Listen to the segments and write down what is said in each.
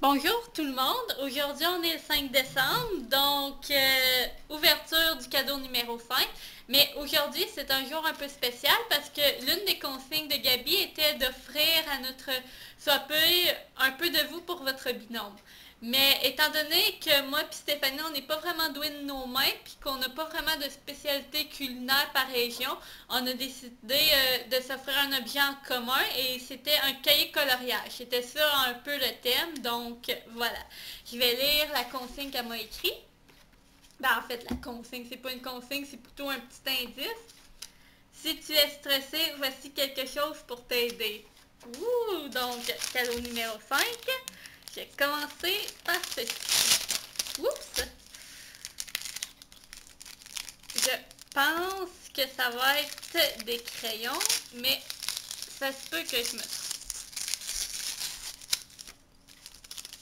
Bonjour tout le monde, aujourd'hui on est le 5 décembre, donc ouverture du cadeau numéro 5, mais aujourd'hui c'est un jour un peu spécial parce que l'une des consignes de Gabi était d'offrir à notre swapper un peu de vous pour votre binôme. Mais étant donné que moi et Stéphanie, on n'est pas vraiment doués de nos mains, puis qu'on n'a pas vraiment de spécialité culinaire par région, on a décidé de s'offrir un objet en commun et c'était un cahier coloriage. C'était ça un peu le thème, donc voilà. Je vais lire la consigne qu'elle m'a écrite. Ben en fait, la consigne, c'est pas une consigne, c'est plutôt un petit indice. Si tu es stressé, voici quelque chose pour t'aider. Ouh, donc cadeau numéro 5. Je vais commencer par ceci. Oups! Je pense que ça va être des crayons, mais ça se peut que je me trompe.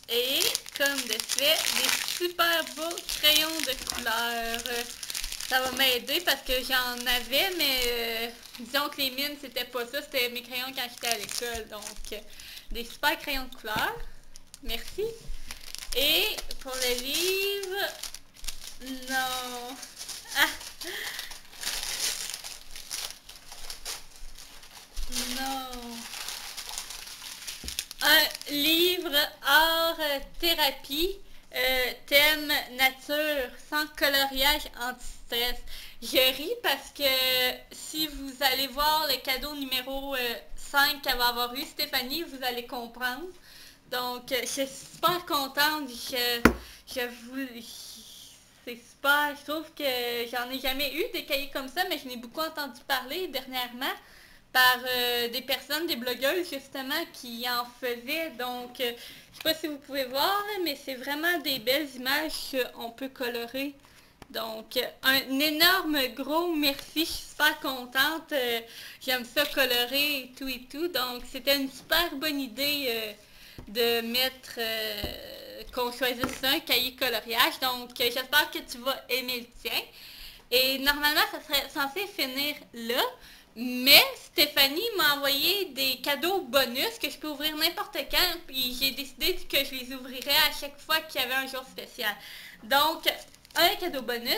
Et, comme de fait, des super beaux crayons de couleur. Ça va m'aider parce que j'en avais, mais disons que les mines, c'était pas ça. C'était mes crayons quand j'étais à l'école. Donc, des super crayons de couleur. Merci. Et pour le livre, non. Ah, non. Un livre art thérapie, thème nature, sans coloriage anti-stress. Je ris parce que si vous allez voir le cadeau numéro 5 qu'elle va avoir eu, Stéphanie, vous allez comprendre. Donc, je suis super contente. Je vous... C'est super. Je trouve que j'en ai jamais eu des cahiers comme ça, mais je n'ai beaucoup entendu parler dernièrement par des personnes, des blogueuses justement, qui en faisaient. Donc, je sais pas si vous pouvez voir, mais c'est vraiment des belles images qu'on peut colorer. Donc, un énorme gros merci, je suis super contente. J'aime ça colorer et tout. Donc, c'était une super bonne idée de mettre, qu'on choisisse un cahier coloriage. Donc, j'espère que tu vas aimer le tien. Et normalement, ça serait censé finir là. Mais Stéphanie m'a envoyé des cadeaux bonus que je peux ouvrir n'importe quand. Puis j'ai décidé que je les ouvrirais à chaque fois qu'il y avait un jour spécial. Donc, un cadeau bonus,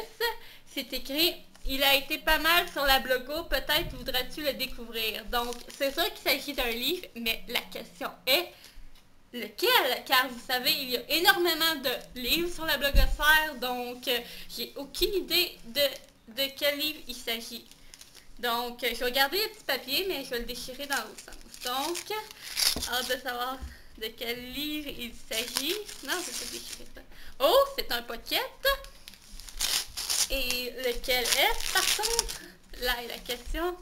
c'est écrit « Il a été pas mal sur la blogo, peut-être voudrais-tu le découvrir ». Donc, c'est sûr qu'il s'agit d'un livre, mais la question est lequel? Car vous savez, il y a énormément de livres sur la blogosphère, donc j'ai aucune idée de quel livre il s'agit. Donc, je vais garder le petit papier, mais je vais le déchirer dans l'autre sens. Donc, hâte de savoir de quel livre il s'agit. Non, je vais déchirer ça. Oh, c'est un pocket. Et lequel est, par contre, là est la question.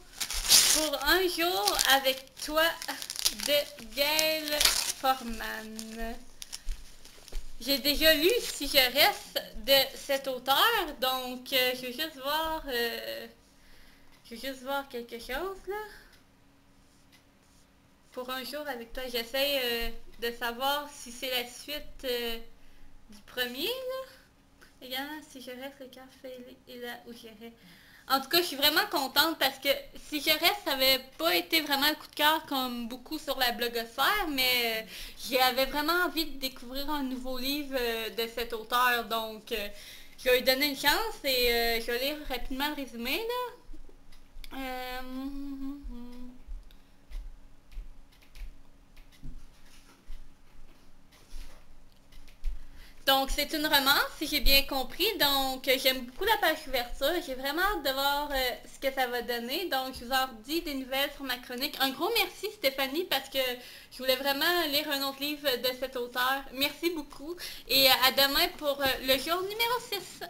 Pour un jour avec toi de Gail Forman. J'ai déjà lu Si je reste de cet auteur, donc je vais juste voir... je vais juste voir quelque chose, là. Pour un jour avec toi, j'essaie de savoir si c'est la suite du premier, là. Également, si je reste, le cœur fêlé est là où j'irai. En tout cas, je suis vraiment contente parce que Si je reste, ça n'avait pas été vraiment un coup de cœur comme beaucoup sur la blogosphère, mais j'avais vraiment envie de découvrir un nouveau livre de cet auteur, donc je vais lui donner une chance et je vais lire rapidement le résumé, là. Donc, c'est une romance, si j'ai bien compris. Donc, j'aime beaucoup la page couverture. J'ai vraiment hâte de voir ce que ça va donner. Donc, je vous en redis des nouvelles sur ma chronique. Un gros merci, Stéphanie, parce que je voulais vraiment lire un autre livre de cet auteur. Merci beaucoup. Et à demain pour le jour numéro 6.